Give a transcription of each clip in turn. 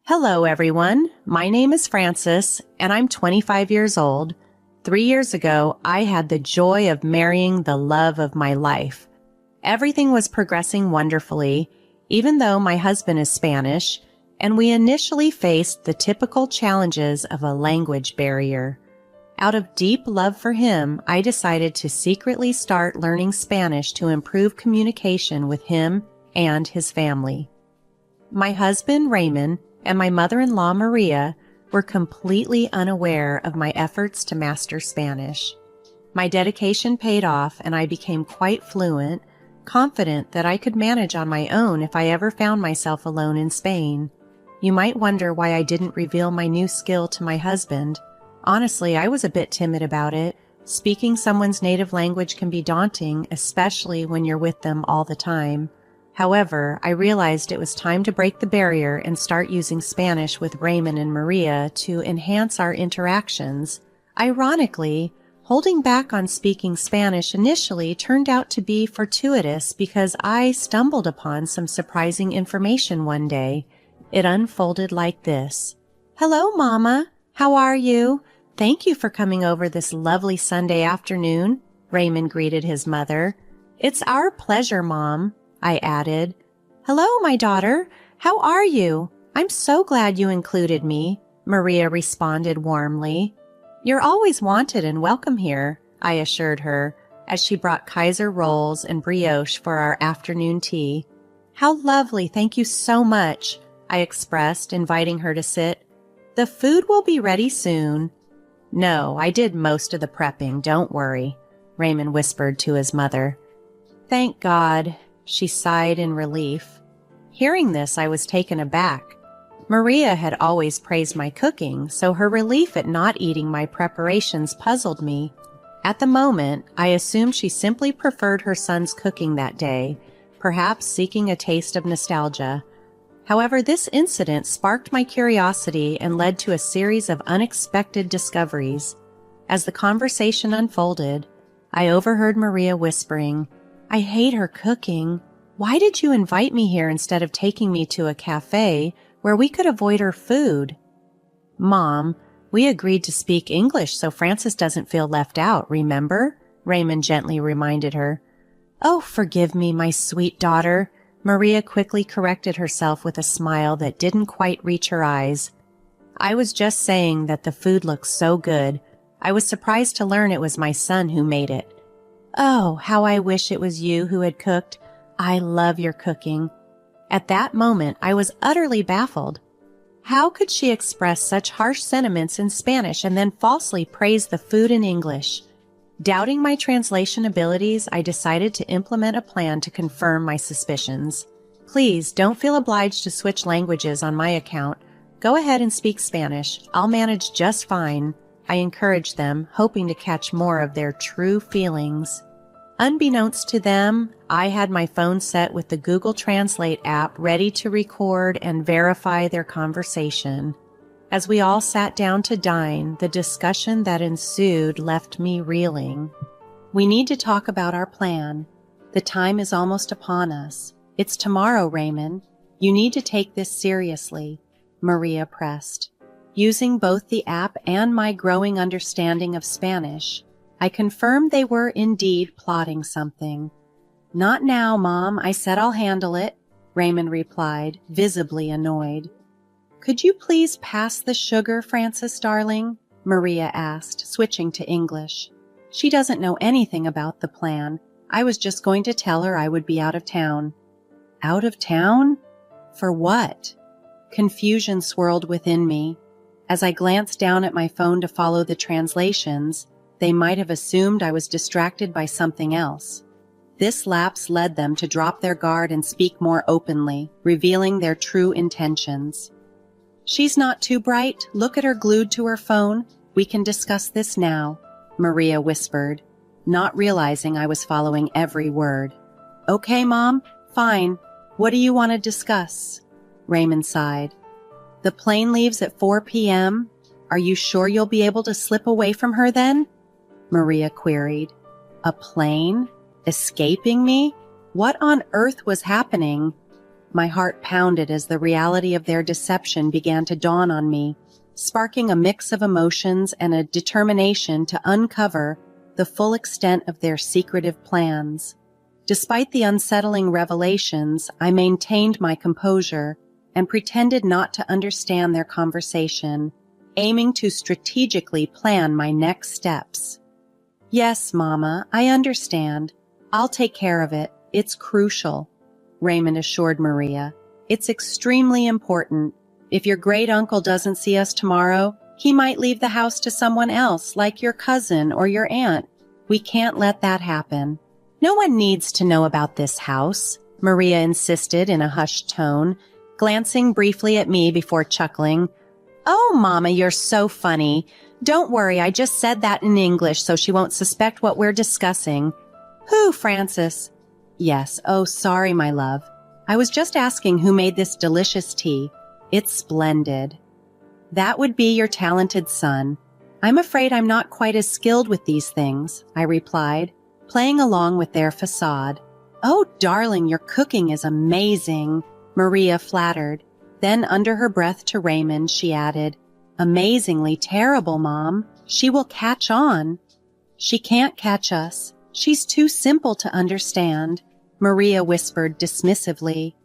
Hello, everyone. My name is Frances, and I'm 25 years old. 3 years ago, I had the joy of marrying the love of my life. Everything was progressing wonderfully, even though my husband is Spanish, and we initially faced the typical challenges of a language barrier. Out of deep love for him, I decided to secretly start learning Spanish to improve communication with him and his family. My husband, Raymond, and my mother-in-law, Maria, were completely unaware of my efforts to master Spanish. My dedication paid off, and I became quite fluent, confident that I could manage on my own if I ever found myself alone in Spain. You might wonder why I didn't reveal my new skill to my husband. Honestly, I was a bit timid about it. Speaking someone's native language can be daunting, especially when you're with them all the time. However, I realized it was time to break the barrier and start using Spanish with Raymond and Maria to enhance our interactions. Ironically, holding back on speaking Spanish initially turned out to be fortuitous because I stumbled upon some surprising information one day. It unfolded like this. "Hello, Mama. How are you? Thank you for coming over this lovely Sunday afternoon," Raymond greeted his mother. "It's our pleasure, Mom," I added. "Hello, my daughter. How are you? I'm so glad you included me," Maria responded warmly. "You're always wanted and welcome here," I assured her, as she brought Kaiser rolls and brioche for our afternoon tea. "How lovely. Thank you so much," I expressed, inviting her to sit. "The food will be ready soon." "No, I did most of the prepping, don't worry," Raymond whispered to his mother. "Thank God," she sighed in relief. Hearing this, I was taken aback. Maria had always praised my cooking, so her relief at not eating my preparations puzzled me. At the moment, I assumed she simply preferred her son's cooking that day, perhaps seeking a taste of nostalgia. However, this incident sparked my curiosity and led to a series of unexpected discoveries. As the conversation unfolded, I overheard Maria whispering, "I hate her cooking. Why did you invite me here instead of taking me to a cafe where we could avoid her food?" "Mom, we agreed to speak English so Frances doesn't feel left out, remember?" Raymond gently reminded her. "Oh, forgive me, my sweet daughter." Maria quickly corrected herself with a smile that didn't quite reach her eyes. "I was just saying that the food looks so good. I was surprised to learn it was my son who made it." "Oh, how I wish it was you who had cooked. I love your cooking." At that moment, I was utterly baffled. How could she express such harsh sentiments in Spanish and then falsely praise the food in English? Doubting my translation abilities, I decided to implement a plan to confirm my suspicions. "Please don't feel obliged to switch languages on my account. Go ahead and speak Spanish. I'll manage just fine," I encouraged them, hoping to catch more of their true feelings. Unbeknownst to them, I had my phone set with the Google Translate app ready to record and verify their conversation. As we all sat down to dine, the discussion that ensued left me reeling. "We need to talk about our plan. The time is almost upon us. It's tomorrow, Raymond. You need to take this seriously," Maria pressed. Using both the app and my growing understanding of Spanish, I confirmed they were indeed plotting something. "Not now, Mom. I said I'll handle it," Raymond replied, visibly annoyed. "Could you please pass the sugar, Frances, darling?" Maria asked, switching to English. "She doesn't know anything about the plan. I was just going to tell her I would be out of town." "Out of town? For what?" Confusion swirled within me. As I glanced down at my phone to follow the translations, they might have assumed I was distracted by something else. This lapse led them to drop their guard and speak more openly, revealing their true intentions. "She's not too bright. Look at her glued to her phone. We can discuss this now," Maria whispered, not realizing I was following every word. "Okay, Mom. Fine. What do you want to discuss?" Raymond sighed. "The plane leaves at 4 p.m. Are you sure you'll be able to slip away from her then?" Maria queried. A plane? Escaping me? What on earth was happening? My heart pounded as the reality of their deception began to dawn on me, sparking a mix of emotions and a determination to uncover the full extent of their secretive plans. Despite the unsettling revelations, I maintained my composure and pretended not to understand their conversation, aiming to strategically plan my next steps. "Yes, Mama, I understand. I'll take care of it. It's crucial," Raymond assured Maria. "It's extremely important. If your great-uncle doesn't see us tomorrow, he might leave the house to someone else, like your cousin or your aunt. We can't let that happen." "No one needs to know about this house," Maria insisted in a hushed tone, glancing briefly at me before chuckling. "Oh, Mama, you're so funny. Don't worry, I just said that in English so she won't suspect what we're discussing." "Who, Francis?" "Yes, oh, sorry, my love. I was just asking who made this delicious tea. It's splendid." "That would be your talented son. I'm afraid I'm not quite as skilled with these things," I replied, playing along with their facade. "Oh, darling, your cooking is amazing," Maria flattered. Then under her breath to Raymond, she added, "Amazingly terrible, Mom. She will catch on." "She can't catch us. She's too simple to understand," Maria whispered dismissively.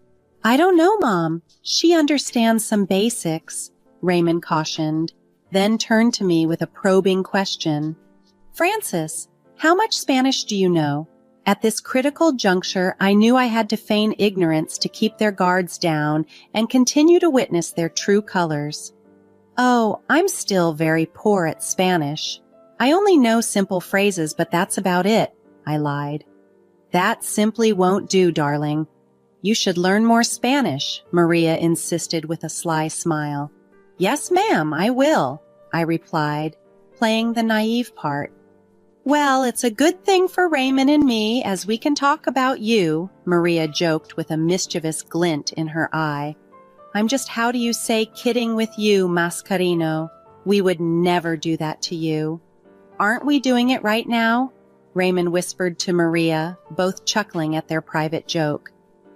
"I don't know, Mom. She understands some basics," Raymond cautioned, then turned to me with a probing question. "Francis, how much Spanish do you know?" At this critical juncture, I knew I had to feign ignorance to keep their guards down and continue to witness their true colors. "Oh, I'm still very poor at Spanish. I only know simple phrases, but that's about it," I lied. "That simply won't do, darling. You should learn more Spanish," Maria insisted with a sly smile. "Yes, ma'am, I will," I replied, playing the naive part. "Well, it's a good thing for Raymond and me, as we can talk about you," Maria joked with a mischievous glint in her eye. "I'm just, how do you say, kidding with you, Mascarino. We would never do that to you." "Aren't we doing it right now?" Raymond whispered to Maria, both chuckling at their private joke.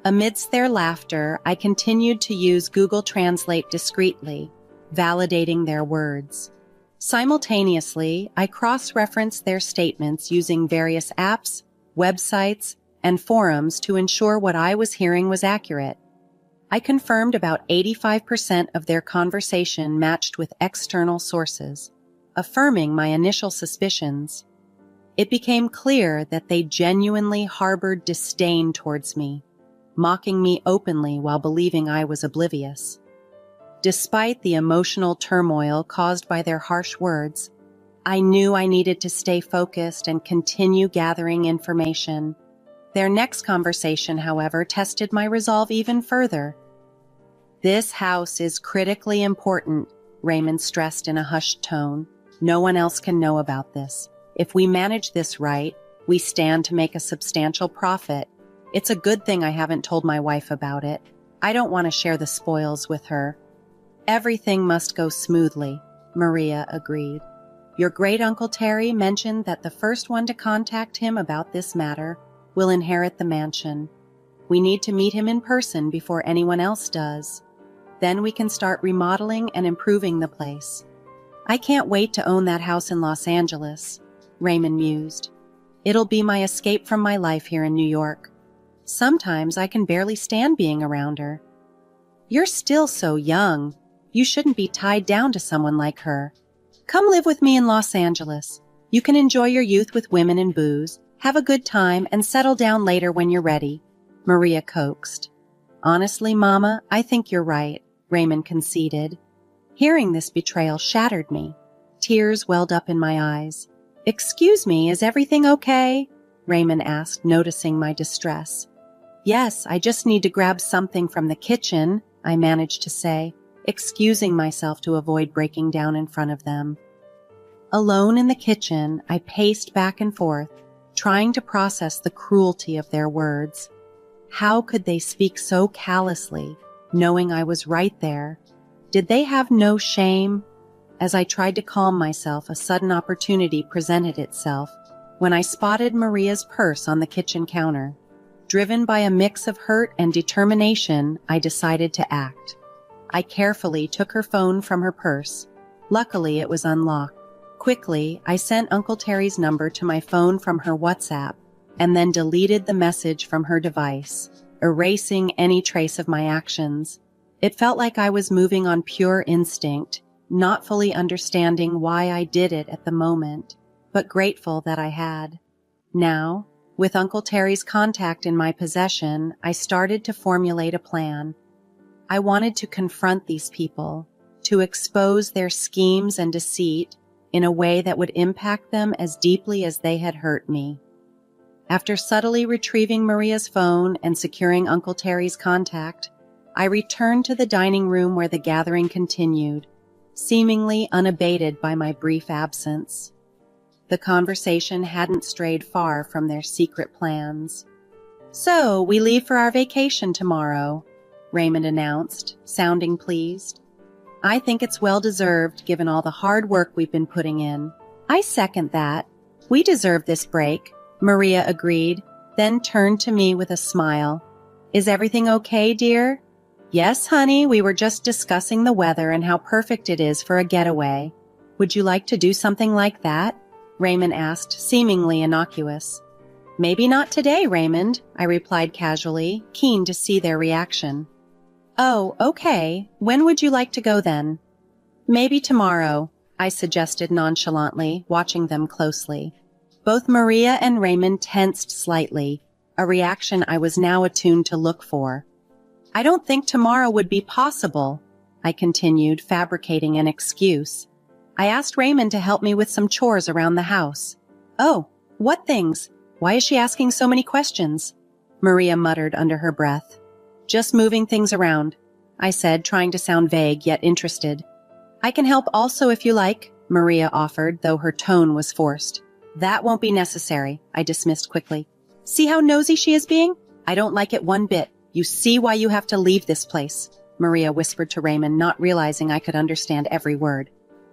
Amidst their laughter, I continued to use Google Translate discreetly, validating their words. Simultaneously, I cross-referenced their statements using various apps, websites, and forums to ensure what I was hearing was accurate. I confirmed about 85% of their conversation matched with external sources, affirming my initial suspicions. It became clear that they genuinely harbored disdain towards me, mocking me openly while believing I was oblivious. Despite the emotional turmoil caused by their harsh words, I knew I needed to stay focused and continue gathering information. Their next conversation, however, tested my resolve even further. "This house is critically important," Raymond stressed in a hushed tone. "No one else can know about this. If we manage this right, we stand to make a substantial profit. It's a good thing I haven't told my wife about it. I don't want to share the spoils with her." "Everything must go smoothly," Maria agreed. "Your great-uncle Terry mentioned that the first one to contact him about this matter will inherit the mansion. We need to meet him in person before anyone else does. Then we can start remodeling and improving the place." "I can't wait to own that house in Los Angeles," Raymond mused. "It'll be my escape from my life here in New York. Sometimes I can barely stand being around her." "You're still so young. You shouldn't be tied down to someone like her. Come live with me in Los Angeles. You can enjoy your youth with women and booze, have a good time, and settle down later when you're ready," Maria coaxed. "Honestly, Mama, I think you're right," Raymond conceded. Hearing this betrayal shattered me. Tears welled up in my eyes. "Excuse me, is everything okay?" Raymond asked, noticing my distress. "Yes, I just need to grab something from the kitchen," I managed to say, excusing myself to avoid breaking down in front of them. Alone in the kitchen, I paced back and forth, trying to process the cruelty of their words. How could they speak so callously, knowing I was right there? Did they have no shame? As I tried to calm myself, a sudden opportunity presented itself when I spotted Maria's purse on the kitchen counter. Driven by a mix of hurt and determination, I decided to act. I carefully took her phone from her purse. Luckily, it was unlocked. Quickly, I sent Uncle Terry's number to my phone from her WhatsApp and then deleted the message from her device, erasing any trace of my actions. It felt like I was moving on pure instinct, not fully understanding why I did it at the moment, but grateful that I had. Now, with Uncle Terry's contact in my possession, I started to formulate a plan. I wanted to confront these people, to expose their schemes and deceit in a way that would impact them as deeply as they had hurt me. After subtly retrieving Maria's phone and securing Uncle Terry's contact, I returned to the dining room where the gathering continued, seemingly unabated by my brief absence. The conversation hadn't strayed far from their secret plans. "So, we leave for our vacation tomorrow," Raymond announced, sounding pleased. "I think it's well-deserved given all the hard work we've been putting in." "I second that. We deserve this break," Maria agreed, then turned to me with a smile. "Is everything okay, dear?" "Yes, honey, we were just discussing the weather and how perfect it is for a getaway. Would you like to do something like that?" Raymond asked, seemingly innocuous. "Maybe not today, Raymond," I replied casually, keen to see their reaction. "Oh, okay. When would you like to go then?" "Maybe tomorrow," I suggested nonchalantly, watching them closely. Both Maria and Raymond tensed slightly, a reaction I was now attuned to look for. "I don't think tomorrow would be possible," I continued, fabricating an excuse. "I asked Raymond to help me with some chores around the house." "Oh, what things? Why is she asking so many questions?" Maria muttered under her breath. "Just moving things around," I said, trying to sound vague yet interested. "I can help also if you like," Maria offered, though her tone was forced. "That won't be necessary," I dismissed quickly. "See how nosy she is being? I don't like it one bit. You see why you have to leave this place," Maria whispered to Raymond, not realizing I could understand every word.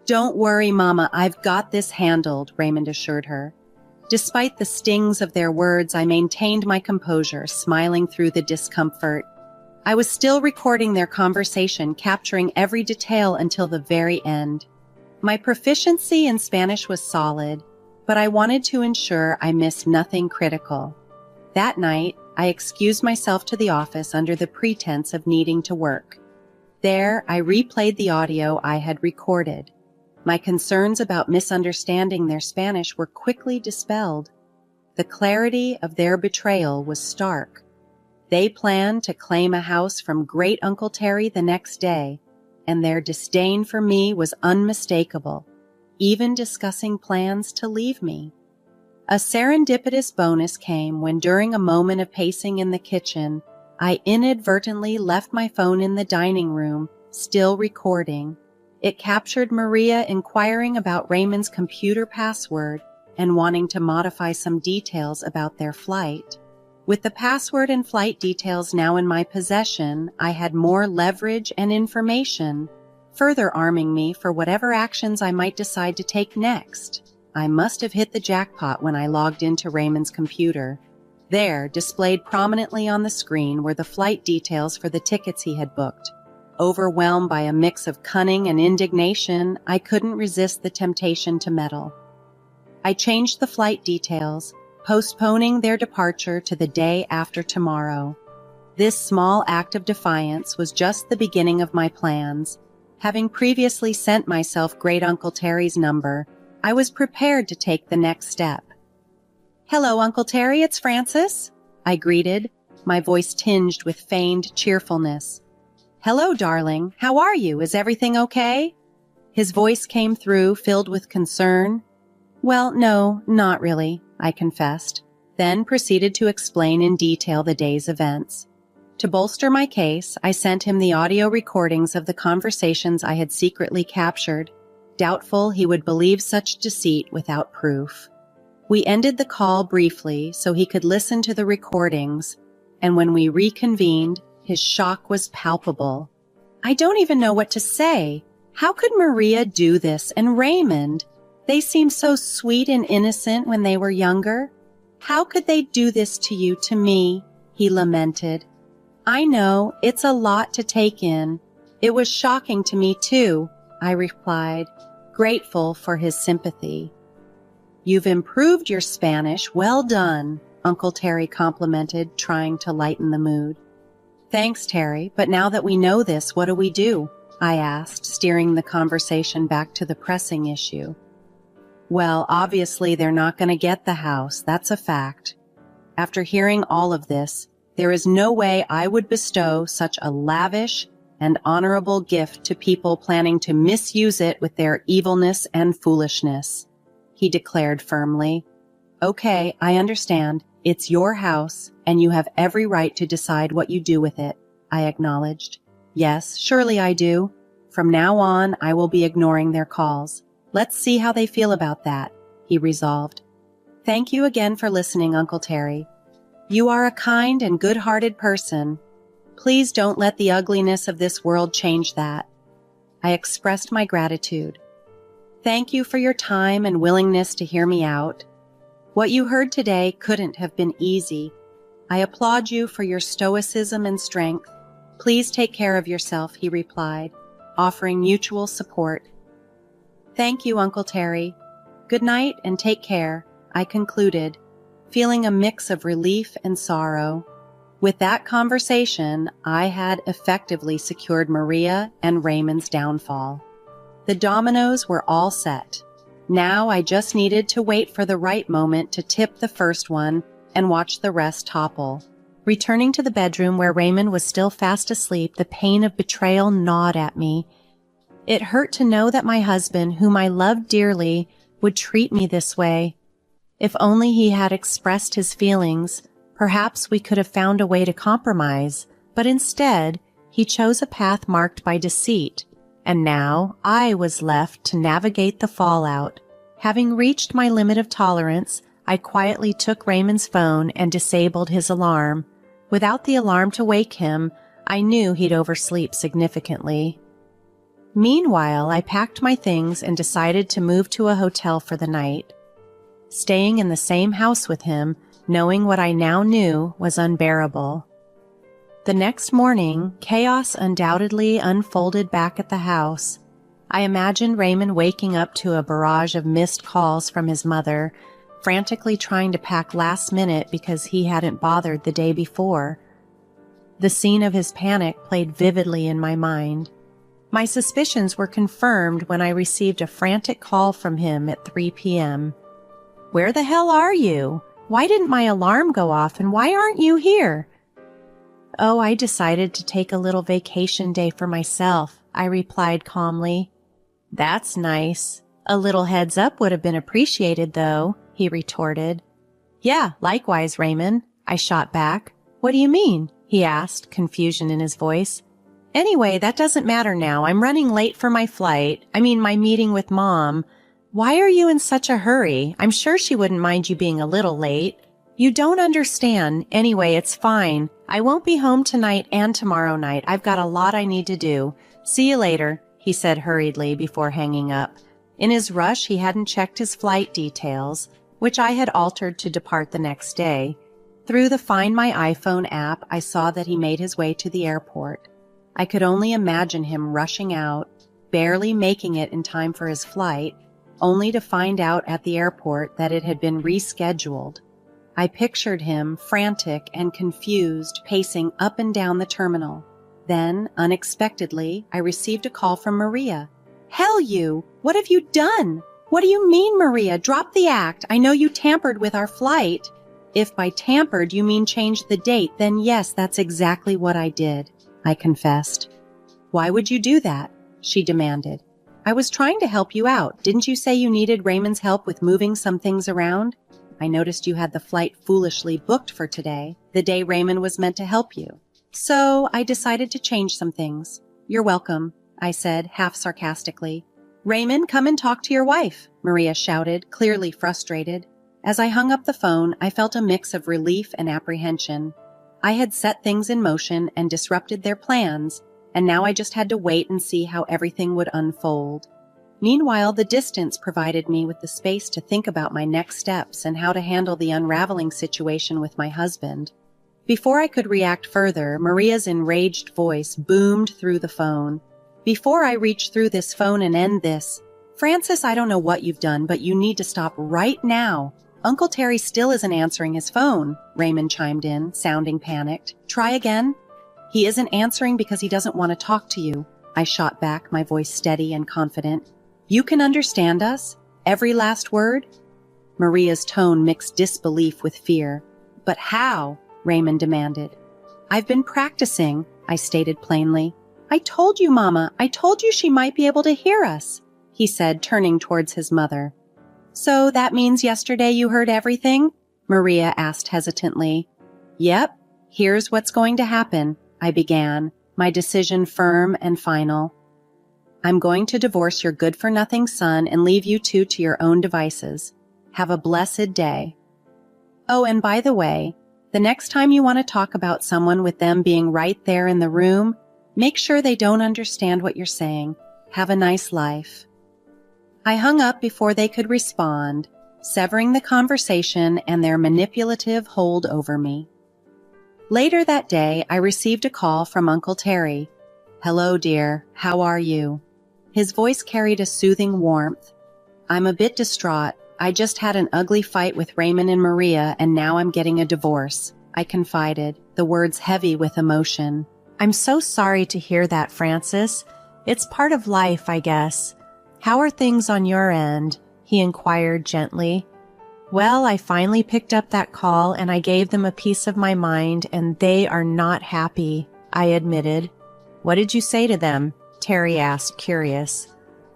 "Don't worry, Mama, I've got this handled," Raymond assured her. Despite the stings of their words, I maintained my composure, smiling through the discomfort. I was still recording their conversation, capturing every detail until the very end. My proficiency in Spanish was solid, but I wanted to ensure I missed nothing critical. That night, I excused myself to the office under the pretense of needing to work. There, I replayed the audio I had recorded. My concerns about misunderstanding their Spanish were quickly dispelled. The clarity of their betrayal was stark. They planned to claim a house from Great Uncle Terry the next day, and their disdain for me was unmistakable, even discussing plans to leave me. A serendipitous bonus came when, during a moment of pacing in the kitchen, I inadvertently left my phone in the dining room, still recording. It captured Maria inquiring about Raymond's computer password and wanting to modify some details about their flight. With the password and flight details now in my possession, I had more leverage and information, further arming me for whatever actions I might decide to take next. I must have hit the jackpot when I logged into Raymond's computer. There, displayed prominently on the screen, were the flight details for the tickets he had booked. Overwhelmed by a mix of cunning and indignation, I couldn't resist the temptation to meddle. I changed the flight details, postponing their departure to the day after tomorrow. This small act of defiance was just the beginning of my plans. Having previously sent myself Great Uncle Terry's number, I was prepared to take the next step. "Hello, Uncle Terry, it's Frances," I greeted, my voice tinged with feigned cheerfulness. "Hello, darling. How are you? Is everything okay?" His voice came through, filled with concern. "Well, no, not really," I confessed, then proceeded to explain in detail the day's events. To bolster my case, I sent him the audio recordings of the conversations I had secretly captured, doubtful he would believe such deceit without proof. We ended the call briefly so he could listen to the recordings, and when we reconvened, his shock was palpable. "I don't even know what to say. How could Maria do this? And Raymond? They seemed so sweet and innocent when they were younger. How could they do this to you, to me?" he lamented. I know, it's a lot to take in. It was shocking to me too, I replied, grateful for his sympathy. You've improved your Spanish, well done, Uncle Terry complimented, trying to lighten the mood. Thanks, Terry, but now that we know this, what do we do? I asked, steering the conversation back to the pressing issue. Well, obviously they're not going to get the house, that's a fact. After hearing all of this, there is no way I would bestow such a lavish and honorable gift to people planning to misuse it with their evilness and foolishness, he declared firmly. Okay, I understand. It's your house, and you have every right to decide what you do with it, I acknowledged. Yes, surely I do. From now on, I will be ignoring their calls. Let's see how they feel about that, he resolved. Thank you again for listening, Uncle Terry. You are a kind and good-hearted person. Please don't let the ugliness of this world change that. I expressed my gratitude. Thank you for your time and willingness to hear me out. What you heard today couldn't have been easy. I applaud you for your stoicism and strength. Please take care of yourself, he replied, offering mutual support. Thank you, Uncle Terry. Good night and take care, I concluded, feeling a mix of relief and sorrow. With that conversation, I had effectively secured Maria and Raymond's downfall. The dominoes were all set. Now I just needed to wait for the right moment to tip the first one and watch the rest topple. Returning to the bedroom where Raymond was still fast asleep, the pain of betrayal gnawed at me. It hurt to know that my husband, whom I loved dearly, would treat me this way. If only he had expressed his feelings, perhaps we could have found a way to compromise, but instead, he chose a path marked by deceit, and now I was left to navigate the fallout. Having reached my limit of tolerance, I quietly took Raymond's phone and disabled his alarm. Without the alarm to wake him, I knew he'd oversleep significantly. Meanwhile, I packed my things and decided to move to a hotel for the night. Staying in the same house with him, knowing what I now knew, was unbearable. The next morning, chaos undoubtedly unfolded back at the house. I imagined Raymond waking up to a barrage of missed calls from his mother, frantically trying to pack last minute because he hadn't bothered the day before. The scene of his panic played vividly in my mind. My suspicions were confirmed when I received a frantic call from him at 3 p.m. Where the hell are you? Why didn't my alarm go off and why aren't you here? Oh, I decided to take a little vacation day for myself, I replied calmly. That's nice. A little heads up would have been appreciated, though, he retorted. Yeah, likewise, Raymond, I shot back. What do you mean? He asked, confusion in his voice. Anyway, that doesn't matter now. I'm running late for my my meeting with Mom. Why are you in such a hurry? I'm sure she wouldn't mind you being a little late. You don't understand. Anyway, it's fine. I won't be home tonight and tomorrow night. I've got a lot I need to do. See you later, he said hurriedly before hanging up. In his rush, he hadn't checked his flight details, which I had altered to depart the next day. Through the Find My iPhone app, I saw that he made his way to the airport. I could only imagine him rushing out, barely making it in time for his flight, only to find out at the airport that it had been rescheduled. I pictured him, frantic and confused, pacing up and down the terminal. Then, unexpectedly, I received a call from Maria. Hell you! What have you done? What do you mean, Maria? Drop the act. I know you tampered with our flight. If by tampered you mean changed the date, then yes, that's exactly what I did, I confessed. Why would you do that? She demanded. I was trying to help you out. Didn't you say you needed Raymond's help with moving some things around? I noticed you had the flight foolishly booked for today, the day Raymond was meant to help you. So I decided to change some things. You're welcome, I said, half sarcastically. Raymond, come and talk to your wife, Maria shouted, clearly frustrated. As I hung up the phone, I felt a mix of relief and apprehension. I had set things in motion and disrupted their plans, and now I just had to wait and see how everything would unfold. Meanwhile, the distance provided me with the space to think about my next steps and how to handle the unraveling situation with my husband. Before I could react further, Maria's enraged voice boomed through the phone. Before I reach through this phone and end this, Francis, I don't know what you've done, but you need to stop right now. Uncle Terry still isn't answering his phone, Raymond chimed in, sounding panicked. Try again? He isn't answering because he doesn't want to talk to you, I shot back, my voice steady and confident. You can understand us? Every last word? Maria's tone mixed disbelief with fear. But how? Raymond demanded. I've been practicing, I stated plainly. I told you, Mama. I told you she might be able to hear us, he said, turning towards his mother. So that means yesterday you heard everything? Maria asked hesitantly. Yep. Here's what's going to happen, I began, my decision firm and final. I'm going to divorce your good-for-nothing son and leave you two to your own devices. Have a blessed day. Oh, and by the way, the next time you want to talk about someone with them being right there in the room, make sure they don't understand what you're saying. Have a nice life. I hung up before they could respond, severing the conversation and their manipulative hold over me. Later that day, I received a call from Uncle Terry. Hello, dear. How are you? His voice carried a soothing warmth. I'm a bit distraught. I just had an ugly fight with Raymond and Maria, and now I'm getting a divorce, I confided, the words heavy with emotion. I'm so sorry to hear that, Francis. It's part of life, I guess. How are things on your end? He inquired gently. Well, I finally picked up that call and I gave them a piece of my mind, and they are not happy, I admitted. What did you say to them? Terry asked, curious.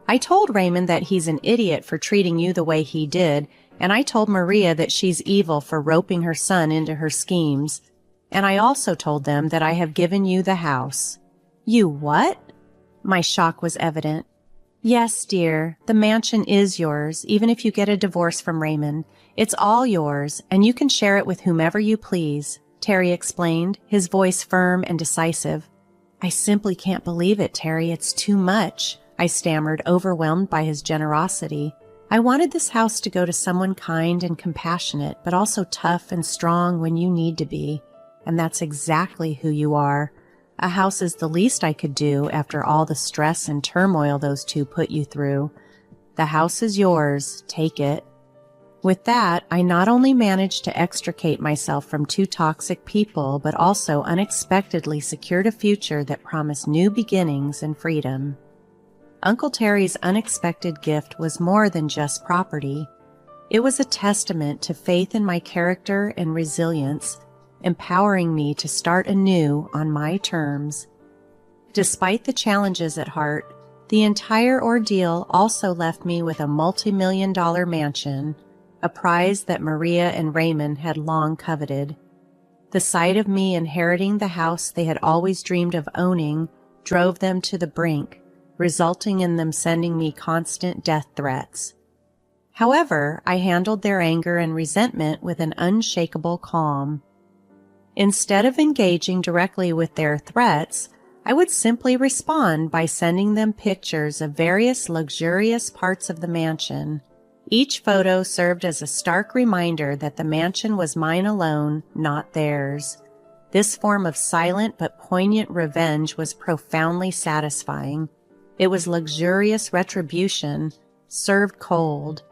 I told Raymond that he's an idiot for treating you the way he did, and I told Maria that she's evil for roping her son into her schemes. And I also told them that I have given you the house. You what? My shock was evident. Yes, dear, the mansion is yours, even if you get a divorce from Raymond. It's all yours, and you can share it with whomever you please, Terry explained, his voice firm and decisive. I simply can't believe it, Terry. It's too much, I stammered, overwhelmed by his generosity. I wanted this house to go to someone kind and compassionate, but also tough and strong when you need to be. And that's exactly who you are. A house is the least I could do after all the stress and turmoil those two put you through. The house is yours. Take it. With that, I not only managed to extricate myself from two toxic people, but also unexpectedly secured a future that promised new beginnings and freedom. Uncle Terry's unexpected gift was more than just property. It was a testament to faith in my character and resilience, empowering me to start anew on my terms. Despite the challenges at heart, the entire ordeal also left me with a multi-million-dollar mansion, a prize that Maria and Raymond had long coveted. The sight of me inheriting the house they had always dreamed of owning drove them to the brink, resulting in them sending me constant death threats. However, I handled their anger and resentment with an unshakable calm. Instead of engaging directly with their threats, I would simply respond by sending them pictures of various luxurious parts of the mansion. Each photo served as a stark reminder that the mansion was mine alone, not theirs. This form of silent but poignant revenge was profoundly satisfying. It was luxurious retribution, served cold,